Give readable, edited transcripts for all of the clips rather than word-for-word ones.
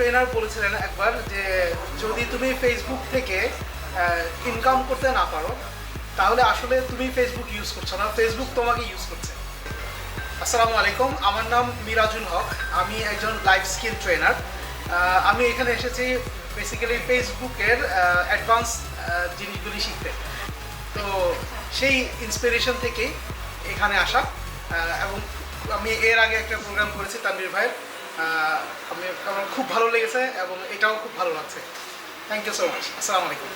Trainer বলেছিলেন একবার যে যদি তুমি ফেসবুক থেকে ইনকাম করতে না পারো তাহলে আসলে তুমি ফেসবুক ইউজ করছো না, ফেসবুক তোমাকে ইউজ করছে। আসসালামু আলাইকুম, আমার নাম মিরাজুল হক, আমি একজন লাইফ স্কিল ট্রেনার। আমি এখানে এসেছি বেসিক্যালি ফেসবুকের অ্যাডভান্স জিনিসগুলি শিখতে। তো সেই ইন্সপিরেশন থেকেই এখানে আসা। এবং আমি এর আগে একটা প্রোগ্রাম করেছি তানভীর ভাইয়ের, আমার খুব ভালো লেগেছে এবং এটাও খুব ভালো লাগছে। Thank you so much. আসসালামু আলাইকুম।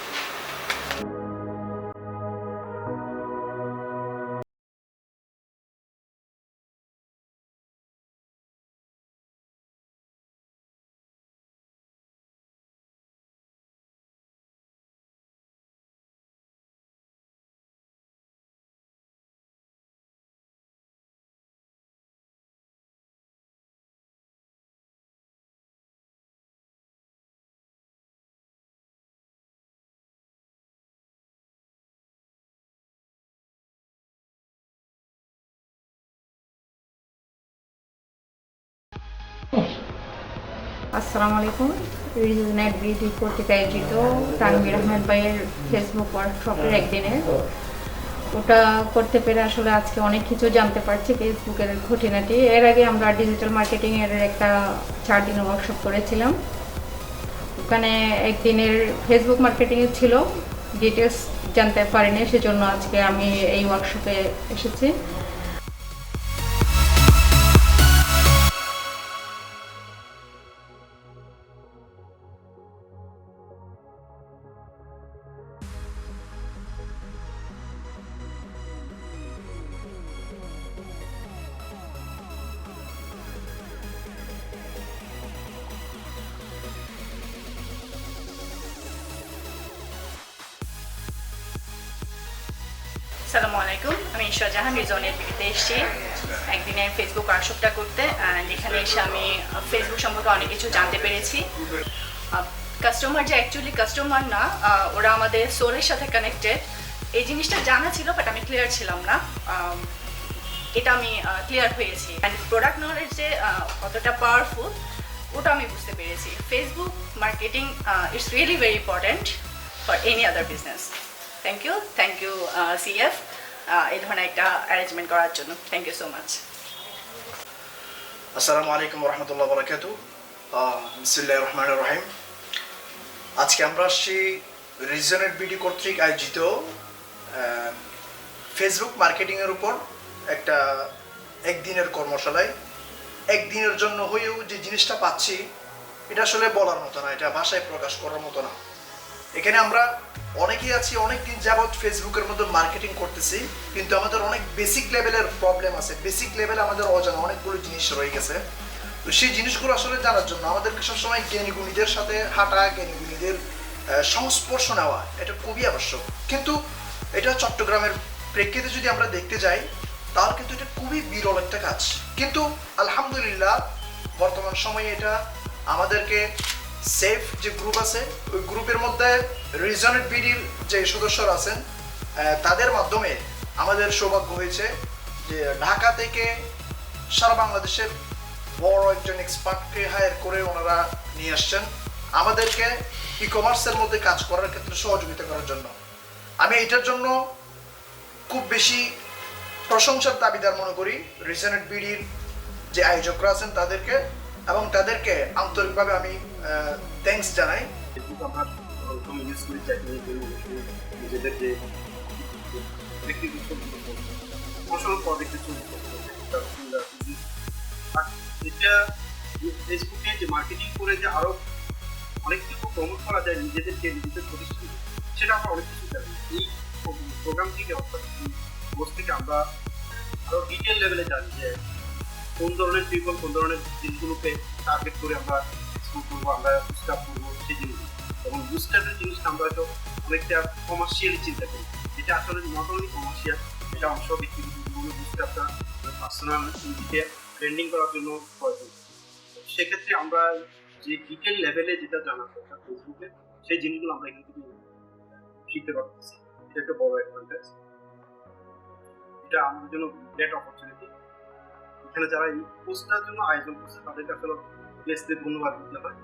আসসালামু আলাইকুম। রিজনেট বিডি কর্তৃক আয়োজিত তানভীর আহমেদ ভাইয়ের ফেসবুক ওয়ার্কশপের একদিনের, ওটা করতে পেরে আসলে আজকে অনেক কিছু জানতে পারছি ফেসবুকের খুঁটিনাটি। এর আগে আমরা ডিজিটাল মার্কেটিংয়ের একটা 4 দিনের ওয়ার্কশপ করেছিলাম। ওখানে একদিনের ফেসবুক মার্কেটিংয়ে ছিল, ডিটেলস জানতে পারিনি, সেজন্য আজকে আমি এই ওয়ার্কশপে এসেছি। আসসালামু আলাইকুম, আমি শাহজাহান রিজনের বিডিতে এসেছি একদিনের ফেসবুক ওয়ার্কশপটা করতে। এখানে এসে আমি ফেসবুক সম্পর্কে অনেক কিছু জানতে পেরেছি। কাস্টমার যে অ্যাকচুয়ালি কাস্টমার না, ওরা আমাদের সোলের সাথে কানেক্টেড, এই জিনিসটা জানা ছিল, বাট আমি ক্লিয়ার ছিলাম না। এটা আমি ক্লিয়ার হয়েছি। অ্যান্ড প্রোডাক্ট নলেজ যে কতটা পাওয়ারফুল ওটা আমি বুঝতে পেরেছি। Facebook marketing it's really very important for any other business. Thank you CF এই ধরনের একটা অ্যারেঞ্জমেন্ট করার জন্য। Thank you so much. আসসালামু আলাইকুম রহমতুল্লাহ বরকাতু। বিসমিল্লাহির রহমানির রহিম। আজকে আমরা আসছি রিজনেট বিডি কর্তৃক আয়োজিত ফেসবুক মার্কেটিংয়ের উপর একটা একদিনের কর্মশালায়। একদিনের জন্য হয়েও যে জিনিসটা পাচ্ছি এটা আসলে বলার মতো না, এটা ভাষায় প্রকাশ করার মতো না। এখানে আমরা অনেকেই আছি, অনেক দিন যাবৎ ফেসবুকের মধ্যে মার্কেটিং করতেছি, কিন্তু আমাদের অনেক বেসিক লেভেলের প্রবলেম আছে, বেসিক লেভেলে আমাদের অজানা অনেকগুলো জিনিস রয়ে গেছে। তো সেই জিনিসগুলো আসলে জানার জন্য আমাদেরকে সবসময় জ্ঞানীগুণীদের সাথে হাঁটা, জ্ঞানীগুণীদের সংস্পর্শ নেওয়া এটা খুবই আবশ্যক। কিন্তু এটা চট্টগ্রামের প্রেক্ষিতে যদি আমরা দেখতে যাই তাহলে কিন্তু এটা খুবই বিরল একটা কাজ। কিন্তু আলহামদুলিল্লাহ বর্তমান সময়ে এটা আমাদেরকে সেফ যে গ্রুপ আছে ওই গ্রুপের মধ্যে রিজনেট বিডির যে সদস্যরা আছেন তাদের মাধ্যমে আমাদের সৌভাগ্য হয়েছে যে ঢাকা থেকে সারা বাংলাদেশের বড় একজন এক্সপার্টকে হায়ার করে ওনারা নিয়ে আসছেন আমাদেরকে ই কমার্সের মধ্যে কাজ করার ক্ষেত্রে সহযোগিতা করার জন্য। আমি এটার জন্য খুব বেশি প্রশংসার দাবিদার মনে করি রিজনেট বিডির যে আয়োজকরা আছেন তাদেরকে, এবং তাদেরকে আন্তরিকভাবে আমি থ্যাঙ্কস জানাই। আমরা ইউজ করি নিজেদের যে ব্যক্তিগত কৌশল প্রজেক্টে এটা ফেসবুকে যে মার্কেটিং করে যে আরো অনেক কিছু প্রমোট করা যায় নিজেদেরকে, নিজেদের প্রতিষ্ঠান, সেটা আমরা অনেক কিছু জানি। এই প্রোগ্রাম থেকে অর্থাৎ কোর্স থেকে আমরা আরো ডিটেল লেভেলে জানি যে কোন ধরনের পিপল কোন ধরনের জিনিসগুলোকে টার্গেট করে আমরা এক্সপোর্ট করবো, আমরা বুস্টাপ করবো সেই জিনিসগুলো। এবং বুস্টাপের জিনিসটা আমরা হয়তো অনেকটা কমার্শিয়ালি চিন্তা করি, যেটা আসলে নট অনলি কমার্শিয়াল, এটা অংশ ব্যক্তিগত জীবনে বুস্টাপটা পার্সোনাল নিজেকে ট্রেন্ডিং করার জন্য প্রয়োজন। সেক্ষেত্রে আমরা যে ডিটেল লেভেলে যেটা জানা দরকার ফেসবুকে, সেই জিনিসগুলো আমরা এখান থেকে শিখতে পারতেছি। এটা একটা বড় অ্যাডভান্টেজ, এটা আমাদের জন্য গ্রেট অপরচুনিটি। এখানে যারা এই কোর্সটার জন্য আয়োজন করছে তাদেরকে আসলে প্লেসদের ধন্যবাদ দিতে হয়।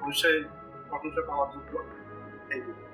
অবশ্যই প্রশংসা পাওয়ার যোগ্য। Thank you.